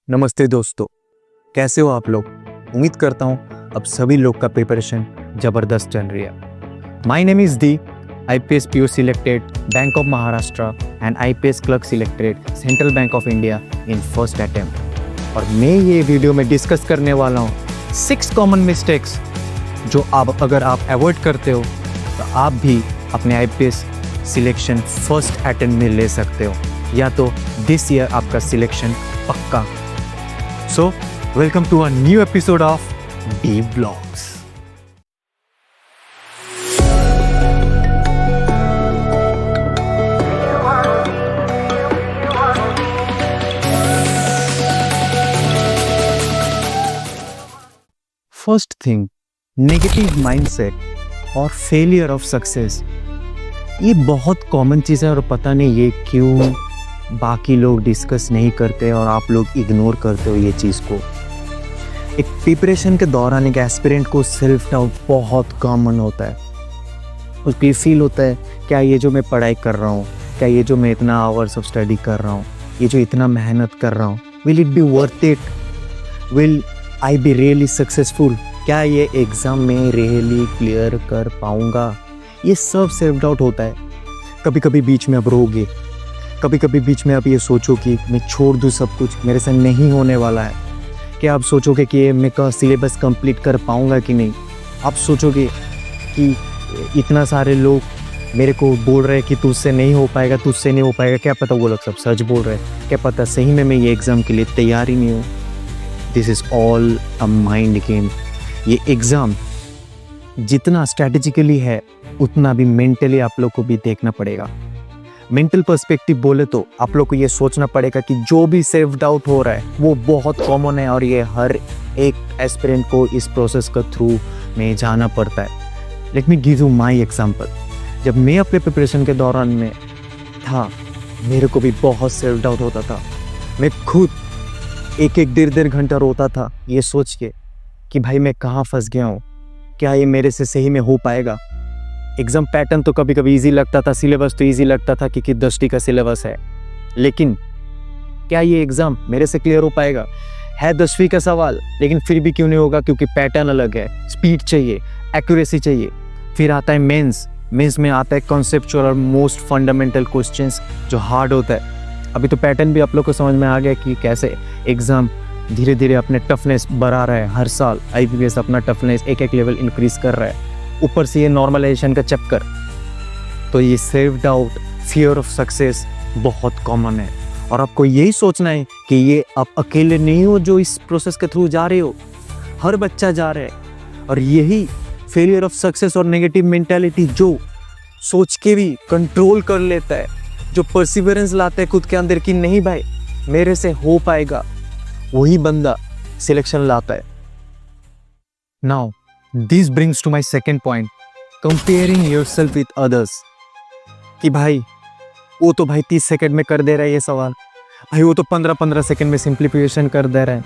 नमस्ते दोस्तों, कैसे हो आप लोग। उम्मीद करता हूँ अब सभी लोग का प्रिपरेशन ज़बरदस्त चल रही है। My name is the, IPS PO selected bank of Maharashtra and IPS clerk selected central bank of India in first attempt. और मैं ये वीडियो में डिस्कस करने वाला हूँ 6 कॉमन मिस्टेक्स जो अगर आप अवॉइड करते हो तो आप भी अपने IPS सिलेक्शन फर्स्ट अटेम्प्ट में ले सकते हो, या तो दिस ईयर आपका सिलेक्शन पक्का। So, welcome to a new episode of Deep Vlogs. First thing, negative mindset और failure of success. ये बहुत कॉमन चीज़ है और पता नहीं ये क्यों बाकी लोग डिस्कस नहीं करते और आप लोग इग्नोर करते हो ये चीज़ को। एक प्रिपरेशन के दौरान एक एस्पिरेंट को सेल्फ डाउट बहुत कॉमन होता है। उसको ये फील होता है, क्या ये जो मैं पढ़ाई कर रहा हूँ, क्या ये जो मैं इतना आवर्स ऑफ स्टडी कर रहा हूँ, ये जो इतना मेहनत कर रहा हूँ, will it be worth it, will I be really successful, क्या ये एग्ज़ाम में रियली क्लियर कर पाऊँगा। ये सब सेल्फ डाउट होता है। कभी कभी बीच में आप रोगे, कभी कभी बीच में आप ये सोचो कि मैं छोड़ दूँ सब कुछ, मेरे से नहीं होने वाला है। क्या आप सोचोगे कि मैं का सिलेबस कंप्लीट कर पाऊँगा कि नहीं। आप सोचोगे कि इतना सारे लोग मेरे को बोल रहे हैं कि तुझसे नहीं हो पाएगा, तुझसे नहीं हो पाएगा। क्या पता वो लोग सब सच बोल रहे हैं, क्या पता सही में मैं ये एग्ज़ाम के लिए तैयार ही नहीं हूँ। This is all a mind game. ये एग्ज़ाम जितना स्ट्रैटेजिकली है उतना भी मेंटली आप लोग को भी देखना पड़ेगा। मेंटल पर्सपेक्टिव बोले तो आप लोग को ये सोचना पड़ेगा कि जो भी सेल्फ डाउट हो रहा है वो बहुत कॉमन है और ये हर एक एस्पिरेंट को इस प्रोसेस का थ्रू में जाना पड़ता है। Let me give you my example. जब मैं अपने प्रिपरेशन के दौरान में था, मेरे को भी बहुत सेल्फ डाउट होता था। मैं खुद एक डेढ़ घंटा रोता था ये सोच के कि भाई मैं कहाँ फंस गया हूँ, क्या ये मेरे से सही में हो पाएगा। एग्ज़ाम पैटर्न तो कभी कभी इजी लगता था, सिलेबस तो इजी लगता था क्योंकि 10वीं का सिलेबस है, लेकिन क्या ये एग्ज़ाम मेरे से क्लियर हो पाएगा। है 10वीं का सवाल, लेकिन फिर भी क्यों नहीं होगा, क्योंकि पैटर्न अलग है, स्पीड चाहिए, एक्यूरेसी चाहिए। फिर आता है मेंस में आता है कॉन्सेप्चुअल और मोस्ट फंडामेंटल क्वेश्चंस जो हार्ड होता है। अभी तो पैटर्न भी आप लोग को समझ में आ गया कि कैसे एग्ज़ाम धीरे धीरे अपने टफनेस बढ़ा रहा है। हर साल IPS अपना टफनेस एक लेवल इंक्रीज कर रहा है। ऊपर से ये नॉर्मलाइजेशन का चक्कर, तो ये self doubt, fear of success बहुत कॉमन है। और आपको यही सोचना है कि ये आप अकेले नहीं हो जो इस प्रोसेस के थ्रू जा रहे हो, हर बच्चा जा रहा है। और यही फेलियर ऑफ सक्सेस और नेगेटिव मेंटालिटी जो सोच के भी कंट्रोल कर लेता है, जो परसिवरेंस लाता है खुद के अंदर कि नहीं भाई मेरे से हो पाएगा, वही बंदा सिलेक्शन लाता है। Now this brings to my second point, comparing yourself with others. कि भाई वो तो भाई 30 सेकंड में कर दे रहा है ये सवाल, भाई वो तो 15 सेकंड में सिंप्लीफिकेशन कर दे रहा है,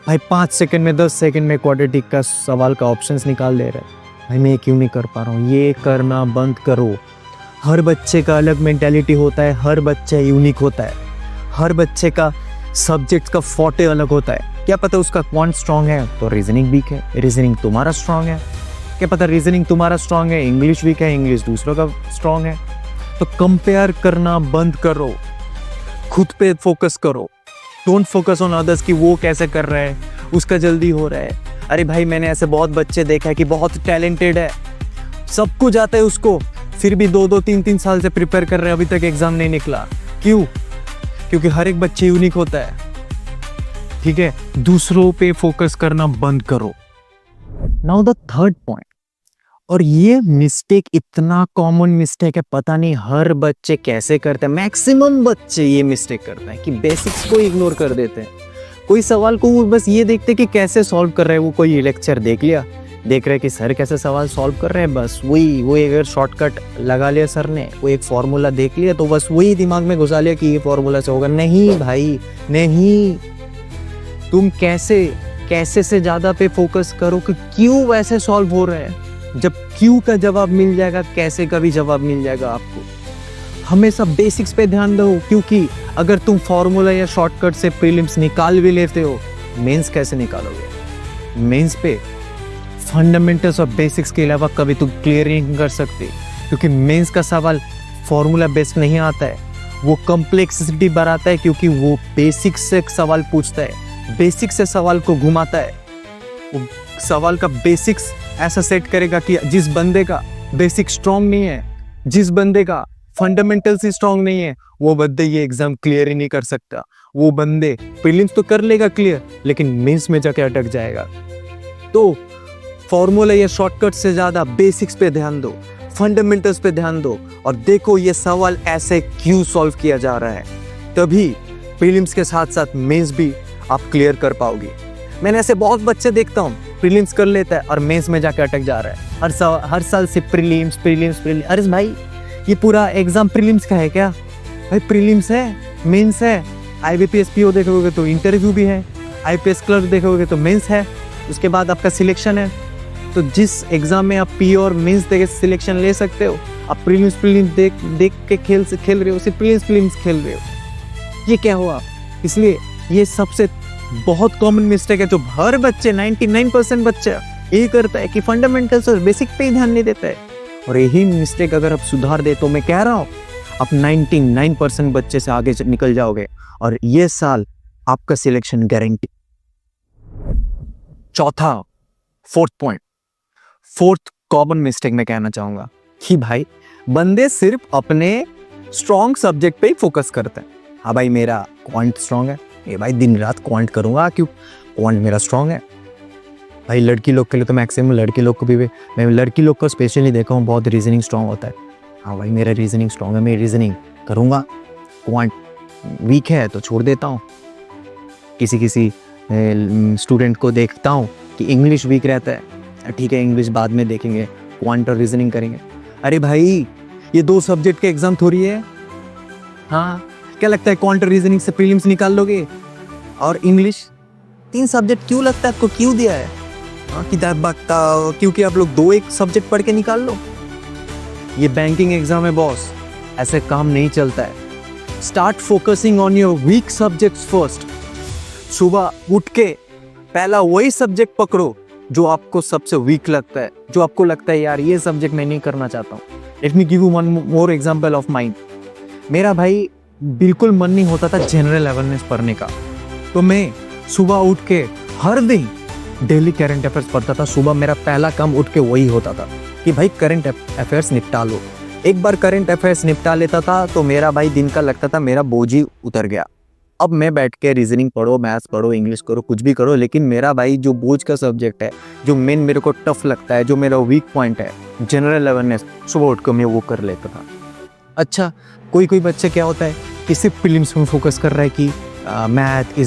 भाई 5 सेकंड में 10 सेकंड में क्वाड्रेटिक का सवाल का ऑप्शंस निकाल दे रहा है। भाई मैं क्यों नहीं कर पा रहा हूँ। ये करना बंद करो। हर बच्चे का अलग मेंटालिटी होता है, हर बच्चा यूनिक होता है, हर बच्चे का सब्जेक्ट का फोर्टे अलग होता है। क्या पता उसका क्वांट स्ट्रांग है तो रीजनिंग वीक है, रीजनिंग तुम्हारा स्ट्रांग है। क्या पता रीजनिंग तुम्हारा स्ट्रांग है, इंग्लिश वीक है, इंग्लिश दूसरों का स्ट्रांग है। तो कंपेयर करना बंद करो, खुद पे फोकस करो। डोंट फोकस ऑन अदर्स कि वो कैसे कर रहा है, उसका जल्दी हो रहा है। अरे भाई मैंने ऐसे बहुत बच्चे देखा है कि बहुत टैलेंटेड है, सब कुछ आता है उसको, फिर भी 2 3 साल से प्रिपेयर कर रहे हैं, अभी तक एग्जाम नहीं निकला। क्यों? क्योंकि हर एक बच्चे यूनिक होता है। ठीक है, दूसरों पे फोकस करना बंद करो। नाउ द थर्ड पॉइंट, और ये मिस्टेक इतना कॉमन मिस्टेक है, पता नहीं हर बच्चे कैसे करते हैं। मैक्सिमम बच्चे ये मिस्टेक करते हैं कि बेसिक्स को इग्नोर कर देते हैं। कोई सवाल को वो बस ये देखते कि कैसे सॉल्व कर रहे हैं। वो कोई लेक्चर देख लिया, देख रहे कि सर कैसे सवाल सॉल्व कर रहे हैं, बस वही वो अगर शॉर्टकट लगा लिया सर ने, वो एक फॉर्मूला देख लिया तो बस वही दिमाग में घुसा लिया कि ये फॉर्मूला से होगा। नहीं भाई नहीं, तुम कैसे से ज़्यादा पे फोकस करो कि क्यों वैसे सॉल्व हो रहा है। जब क्यों का जवाब मिल जाएगा, कैसे का भी जवाब मिल जाएगा आपको। हमेशा बेसिक्स पे ध्यान दो, क्योंकि अगर तुम फॉर्मूला या शॉर्टकट से प्रीलिम्स निकाल भी लेते हो, मेंस कैसे निकालोगे? मेंस पे फंडामेंटल्स और बेसिक्स के अलावा कभी तुम क्लियर नहीं कर सकते, क्योंकि मेंस का सवाल फॉर्मूला बेस्ड नहीं आता है, वो कॉम्प्लेक्सिटी बढ़ाता है, क्योंकि वो बेसिक से सवाल पूछता है, बेसिक से सवाल को घुमाता है। वो सवाल का बेसिक्स ऐसा सेट करेगा कि जिस बंदे का बेसिक स्ट्रांग नहीं है, जिस बंदे का फंडामेंटल्स ही स्ट्रांग नहीं है, वो बंदे ये एग्जाम क्लियर ही नहीं कर सकता। वो बंदे प्रीलिम्स तो कर लेगा क्लियर, लेकिन मेंस में जाके अटक जाएगा। तो फॉर्मूला या शॉर्टकट से ज्यादा बेसिक्स पे ध्यान दो, फंडामेंटल्स पे ध्यान दो, और देखो ये सवाल ऐसे क्यों सॉल्व किया जा रहा है, तभी प्रीलिम्स के साथ साथ मेंस भी आप क्लियर कर पाओगे। मैंने ऐसे बहुत बच्चे देखता हूँ, प्रीलिम्स कर लेता है और मेंस में जाके अटक जा रहा है। हर साल से प्रीलिम्स प्रीलिम्स प्रीलिम्स। अरे भाई, ये पूरा एग्जाम प्रीलिम्स का है क्या? भाई प्रीलिम्स है, मेंस है, IBPS PO देखोगे तो इंटरव्यू भी है, IPS क्लर्क देखोगे तो मेंस है, उसके बाद आपका सिलेक्शन है। तो जिस एग्जाम में आप पी और मेंस देख के सिलेक्शन ले सकते हो, आप प्रीलिम्स देख के खेल रहे हो, सिर्फ प्रीलिम्स खेल रहे हो। ये क्या हुआ? इसलिए ये सबसे बहुत कॉमन मिस्टेक है जो हर बच्चे 99% बच्चा ये करता है कि फंडामेंटल्स और बेसिक पे ही ध्यान नहीं देता है। और यही मिस्टेक अगर आप सुधार दे तो मैं कह रहा हूँ आप 99% बच्चे से आगे निकल जाओगे, और ये साल आपका सिलेक्शन गारंटी। चौथा, फोर्थ कॉमन मिस्टेक मैं कहना चाहूंगा कि भाई बंदे सिर्फ अपने स्ट्रॉन्ग सब्जेक्ट पे ही फोकस करते हैं। हाँ भाई, मेरा क्वांट स्ट्रॉन्ग है, ये भाई दिन रात क्वांट करूंगा, क्यों? क्वांट मेरा स्ट्रॉन्ग है। भाई लड़की लोग के लिए तो मैक्सिमम लड़की लोग को भी मैं लड़की लोग को स्पेशली देखा हूँ, बहुत रीजनिंग स्ट्रॉन्ग होता है। हाँ भाई, मेरा रीजनिंग स्ट्रॉन्ग है, मैं रीजनिंग करूँगा। क्वांट वीक है तो छोड़ देता हूँ। किसी स्टूडेंट को देखता हूँ कि इंग्लिश वीक रहता है, ठीक है इंग्लिश बाद में देखेंगे, क्वांट और रीजनिंग करेंगे। अरे भाई, ये 2 सब्जेक्ट के एग्जाम थोड़ी है। हाँ, क्या लगता है क्वांट और रीजनिंग से प्रीलिम्स निकाल लोगे? और इंग्लिश 3 सब्जेक्ट क्यों लगता है आपको? क्यों दिया है? हाँ, किताब बकता क्योंकि आप लोग 2-1 सब्जेक्ट पढ़ के निकाल लो। ये बैंकिंग एग्जाम है बॉस, ऐसे काम नहीं चलता है। Start focusing on your weak subjects first. सुबह उठ के पहला वही सब्जेक्ट पकड़ो जो आपको सबसे वीक लगता है, जो आपको लगता है यार ये सब्जेक्ट मैं नहीं करना चाहता हूँ। Let me give you one more example of mine. मेरा भाई बिल्कुल मन नहीं होता था जनरल अवेयरनेस पढ़ने का, तो मैं सुबह उठ के हर दिन डेली करंट अफेयर्स पढ़ता था। सुबह मेरा पहला काम उठ के वही होता था कि भाई करंट अफेयर्स निपटा लो। एक बार करंट अफेयर्स निपटा लेता था तो मेरा भाई दिन का लगता था मेरा बोझ ही उतर गया। अब मैं बैठ के रीजनिंग पढ़ो, मैथ्स पढ़ो, इंग्लिश करो, कुछ भी करो, लेकिन मेरा भाई जो बोझ का सब्जेक्ट है, जो मेन मेरे को टफ लगता है, जो मेरा वीक पॉइंट है, जनरल अवेयरनेस, सुबह उठ कर मैं वो कर लेता था। अच्छा, कोई बच्चे क्या होता है कि सिर्फ प्रीलिम्स में फोकस कर रहा है कि मैथ,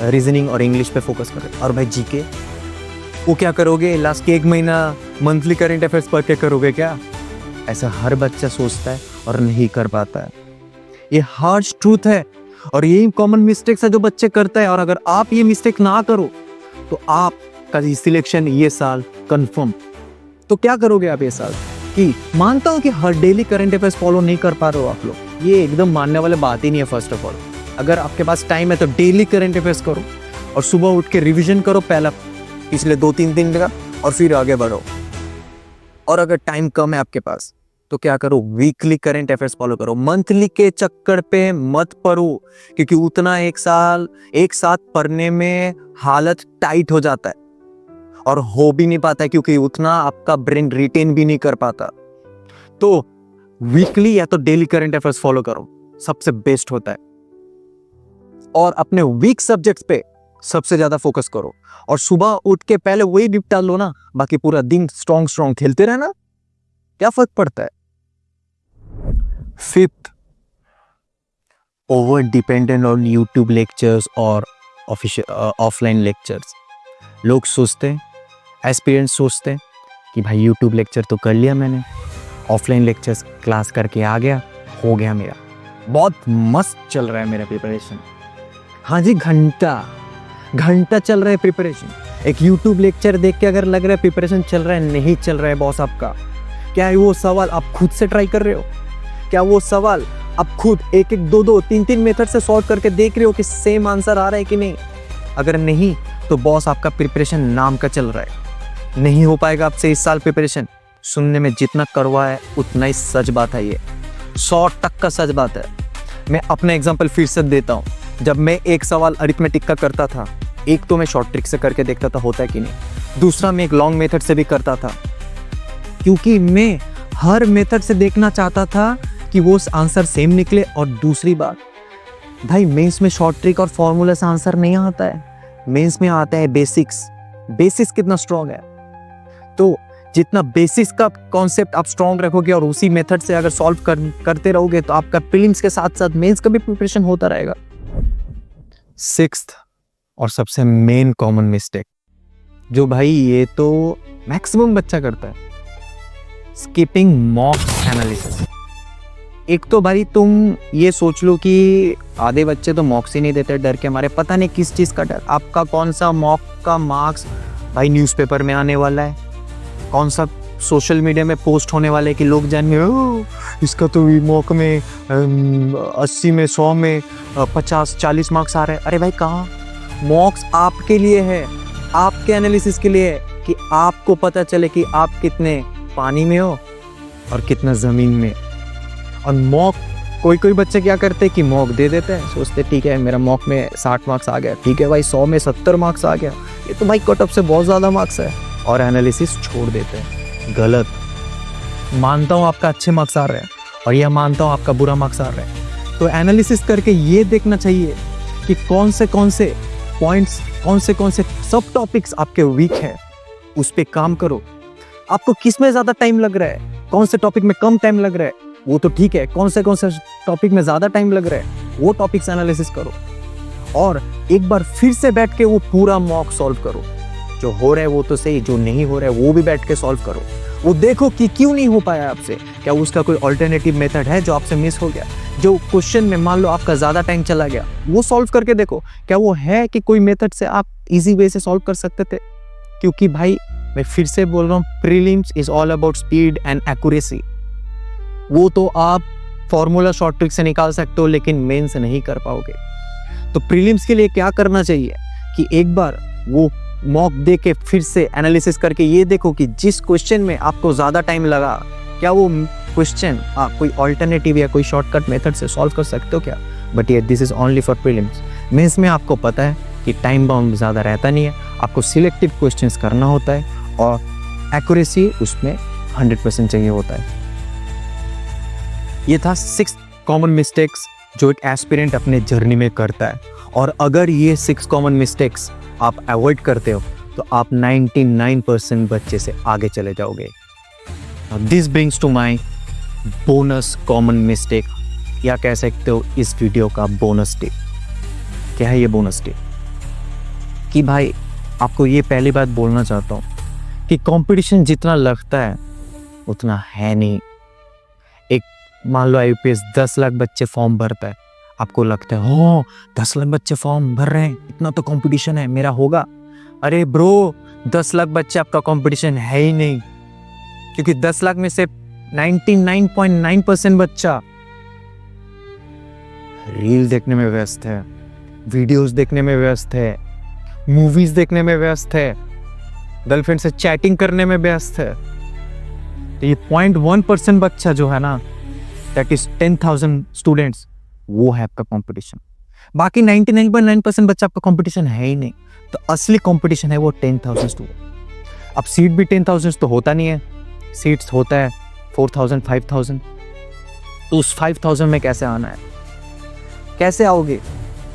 रीजनिंग और इंग्लिश पे फोकस कर रहे हैं। और भाई जीके वो क्या करोगे? लास्ट के 1 महीना मंथली करंट अफेयर्स पढ़ के करोगे क्या? ऐसा हर बच्चा सोचता है और नहीं कर पाता है। ये हार्श ट्रूथ है और यही कॉमन मिस्टेक्स है जो बच्चे करते हैं। और अगर आप ये मिस्टेक ना करो तो आपका सिलेक्शन ये साल कंफर्म। तो क्या करोगे आप ये साल? कि मानता हूं कि हर डेली करंट अफेयर्स फॉलो नहीं कर पा रहे हो आप लोग, ये एकदम मानने वाले बात ही नहीं है। फर्स्ट ऑफ ऑल, अगर आपके पास टाइम है तो डेली करंट अफेयर्स करो और सुबह उठ के रिवीजन करो पहला पिछले 2-3 दिन का, और फिर आगे बढ़ो। और अगर टाइम कम है आपके पास तो क्या करो? वीकली करंट अफेयर्स फॉलो करो। मंथली के चक्कर पे मत पढ़ो, क्योंकि उतना एक साथ पढ़ने में हालत टाइट हो जाता है और हो भी नहीं पाता है, क्योंकि उतना आपका ब्रेन रिटेन भी नहीं कर पाता। तो वीकली या तो डेली करंट अफेयर्स फॉलो करो, सबसे बेस्ट होता है। और अपने वीक सब्जेक्ट्स पे सबसे ज्यादा फोकस करो और सुबह उठ के पहले वही निपटा लो ना, बाकी पूरा दिन स्ट्रॉन्ग खेलते रहना, क्या फर्क पड़ता है? 5th, over dependent on YouTube lectures और ऑफलाइन लेक्चर्स। लोग सोचते हैं, एस्पिरेंट्स सोचते हैं कि भाई यूट्यूब लेक्चर तो कर लिया मैंने, ऑफलाइन लेक्चर्स क्लास करके आ गया, हो गया मेरा, बहुत मस्त चल रहा है मेरा प्रिपरेशन। हाँ जी, घंटा चल रहा है प्रिपरेशन। एक यूट्यूब लेक्चर देख के अगर लग रहा है प्रिपरेशन चल रहा है, नहीं चल रहा है बॉस आपका। क्या वो सवाल आप खुद से ट्राई कर रहे हो? क्या वो सवाल आप खुद एक एक दो दो तीन तीन मेथड से सॉल्व करके देख रहे हो कि सेम आंसर आ रहा है कि नहीं। अगर नहीं तो बॉस आपका प्रिपरेशन नाम का चल रहा है, नहीं हो पाएगा आपसे इस साल प्रिपरेशन। सुनने में जितना कड़वा है उतना ही सच बात है, ये 100% सच बात है। मैं अपना एग्जांपल फिर से देता हूँ। जब मैं एक सवाल अरिथमेटिक का करता था, एक तो मैं शॉर्ट ट्रिक से करके देखता था होता है कि नहीं, दूसरा मैं एक लॉन्ग मेथड से भी करता था, क्योंकि मैं हर मेथड से देखना चाहता था कि वो आंसर सेम निकले। और दूसरी बात भाई, मेंस में शॉर्ट ट्रिक और फॉर्मूला से आंसर नहीं आता है, मेंस में आता है बेसिक्स। बेसिक्स कितना स्ट्रांग है, तो जितना बेसिक्स का कॉन्सेप्ट आप स्ट्रांग रखोगे और उसी मेथड से अगर सॉल्व करते रहोगे तो आपका प्रीलिम्स के साथ साथ मेंस का भी प्रिपरेशन होता रहेगा। सिक्स्थ और सबसे मेन कॉमन मिस्टेक जो भाई ये तो मैक्सिमम बच्चा करता है, स्किपिंग मॉक एनालिसिस। एक तो भाई तुम ये सोच लो कि आधे बच्चे तो मॉक्स ही नहीं देते डर के मारे, पता नहीं किस चीज़ का डर। आपका कौन सा मॉक का मार्क्स भाई न्यूज़पेपर में आने वाला है, कौन सा सोशल मीडिया में पोस्ट होने वाले कि लोग जानेंगे ओ इसका तो मॉक में 80 में 100 में 50-40 मार्क्स आ रहे हैं। अरे भाई कहाँ, मॉक्स आपके लिए है, आपके एनालिसिस के लिए है कि आपको पता चले कि आप कितने पानी में हो और कितना ज़मीन में। और मॉक कोई बच्चे क्या करते हैं कि मॉक दे देते हैं, सोचते ठीक है मेरा मॉक में 60 मार्क्स आ गया, ठीक है भाई 100 में 70 मार्क्स आ गया, ये तो भाई कट ऑफ से बहुत ज़्यादा मार्क्स है, और एनालिसिस छोड़ देते हैं। गलत। मानता हूँ आपका अच्छे मार्क्स आ रहे हैं और यह मानता हूँ आपका बुरा मार्क्स आ रहे हैं, तो एनालिसिस करके ये देखना चाहिए कि कौन से पॉइंट्स, कौन से सब टॉपिक्स आपके वीक है, उस पर काम करो। आपको किस में ज़्यादा टाइम लग रहा है, कौन से टॉपिक में कम टाइम लग रहा है वो तो ठीक है, कौन से टॉपिक में ज़्यादा टाइम लग रहा है वो टॉपिक्स एनालिसिस करो, और एक बार फिर से बैठ के वो पूरा मॉक सॉल्व करो। जो हो रहा है वो तो सही, जो नहीं हो रहा है वो भी बैठ के सॉल्व करो। वो देखो कि क्यों नहीं हो पाया आपसे, क्या उसका कोई ऑल्टरनेटिव मेथड है जो आपसे मिस हो गया। जो क्वेश्चन में मान लो आपका ज़्यादा टाइम चला गया, वो सॉल्व करके देखो क्या वो है कि कोई मेथड से आप इजी वे से सॉल्व कर सकते थे। क्योंकि भाई मैं फिर से बोल रहा हूँ, prelims is all about speed and accuracy. वो तो आप फॉर्मूला शॉर्ट ट्रिक से निकाल सकते हो, लेकिन मेन से नहीं कर पाओगे। तो प्रीलिम्स के लिए क्या करना चाहिए कि एक बार वो मॉक दे के फिर से एनालिसिस करके ये देखो कि जिस क्वेश्चन में आपको ज़्यादा टाइम लगा, क्या वो क्वेश्चन आप कोई ऑल्टरनेटिव या कोई शॉर्टकट मेथड से सॉल्व कर सकते हो क्या। बट ये this is only for prelims. Mains में आपको पता है कि टाइम बाउंड ज़्यादा रहता नहीं है, आपको सिलेक्टिव क्वेश्चंस करना होता है और एक्यूरेसी उसमें 100% चाहिए होता है। ये था 6 कॉमन मिस्टेक्स जो एक एस्पिरेंट अपने जर्नी में करता है, और अगर ये 6 कॉमन मिस्टेक्स आप अवॉइड करते हो तो आप 99% बच्चे से आगे चले जाओगे। This brings to my bonus common mistake, या कह सकते हो इस वीडियो का बोनस टिप। क्या है ये बोनस टिप? कि भाई आपको ये पहली बात बोलना चाहता हूँ कि कंपटीशन जितना लगता है उतना है नहीं। एक मान लो IUPAS 10 लाख बच्चे फॉर्म भरता है, आपको लगता है हो 10 लाख बच्चे फॉर्म भर रहे हैं, इतना तो कंपटीशन है, मेरा होगा। अरे ब्रो, 10 लाख बच्चे आपका कंपटीशन है ही नहीं, क्योंकि 10 लाख में से 99.9% बच्चा रील देखने में व्यस्त है, वीडियोस देखने में व्यस्त है, मूवीज देखने में व्यस्त है, गर्लफ्रेंड से चैटिंग करने में व्यस्त है। तो ये 0.1% बच्चा जो है ना, दैट इज 10,000 स्टूडेंट्स, वो है आपका कंपटीशन। बाकी 99.9% बच्चा आपका कंपटीशन है ही नहीं। तो असली कंपटीशन है वो 10,000 स्टूडेंट। अब सीट भी 10,000 तो होता नहीं है, सीट्स होता है 4,000 5,000। तो उस 5,000 में कैसे आना है, कैसे आओगे?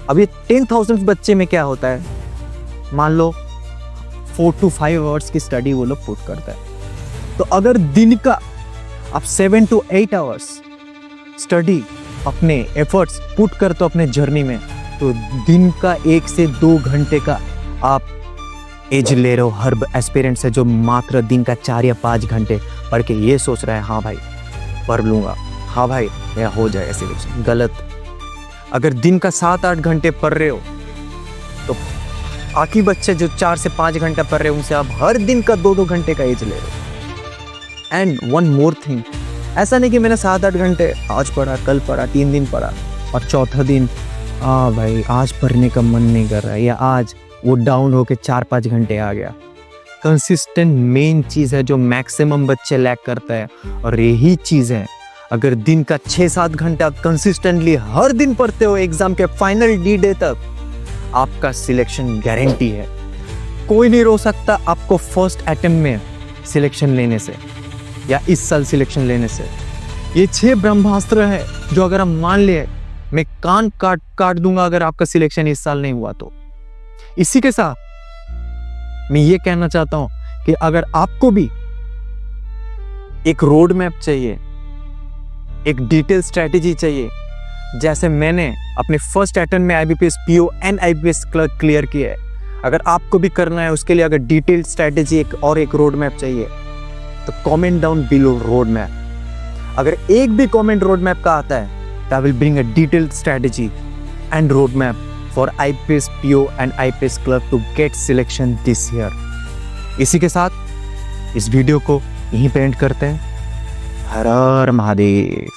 अब ये 10,000 बच्चे में क्या होता है, मान लो 4 to 5 आवर्स की स्टडी वो लोग पुट करता है। तो अगर दिन का आप 7 to 8 आवर्स स्टडी अपने एफर्ट्स पुट करते हो अपने जर्नी में, तो दिन का 1 से 2 घंटे का आप एज ले रहे हो हर एस्पिरेंट से, जो मात्र दिन का 4 या 5 घंटे पढ़ के ये सोच रहा है हाँ भाई पढ़ लूँगा, हाँ भाई मेरा हो जाएगा सिलेक्शन। गलत। अगर दिन का 7-8 घंटे पढ़ रहे हो तो बाकी बच्चे जो 4 से 5 घंटा पढ़ रहे हो उनसे आप हर दिन का 2-2 घंटे का एज ले रहे हो। एंड वन मोर थिंग, ऐसा नहीं कि मैंने 7-8 घंटे आज पढ़ा, कल पढ़ा, 3 दिन पढ़ा और चौथा दिन भाई आज पढ़ने का मन नहीं कर रहा है, या आज वो डाउन होके 4-5 घंटे आ गया। कंसिस्टेंट मेन चीज़ है जो मैक्सिमम बच्चे लैक करता है, और यही चीज़ है अगर दिन का 6-7 घंटा कंसिस्टेंटली हर दिन पढ़ते हो एग्जाम के फाइनल डे तक, आपका सिलेक्शन गारंटी है। कोई नहीं रोक सकता आपको फर्स्ट अटेम्प्ट में सिलेक्शन लेने से या इस साल सिलेक्शन लेने से। ये 6 ब्रह्मास्त्र है जो अगर हम मान लिए, मैं कान काट दूंगा अगर आपका सिलेक्शन इस साल नहीं हुआ तो। इसी के साथ मैं ये कहना चाहता हूं कि अगर आपको भी एक रोड मैप चाहिए, एक डिटेल स्ट्रेटेजी चाहिए, जैसे मैंने अपने फर्स्ट अटेम्प्ट में IBPS PO and IBPS clerk clear किया है, अगर आपको भी करना है उसके लिए अगर डिटेल स्ट्रेटेजी एक रोड मैप चाहिए तो comment down below road map. अगर एक भी कमेंट रोड मैप का आता है तो I will bring a detailed strategy and road map for IBPS PO and IBPS clerk to get selection this year. इसी के साथ इस वीडियो को यहीं पे एंड करते हैं। हर हर महादेव।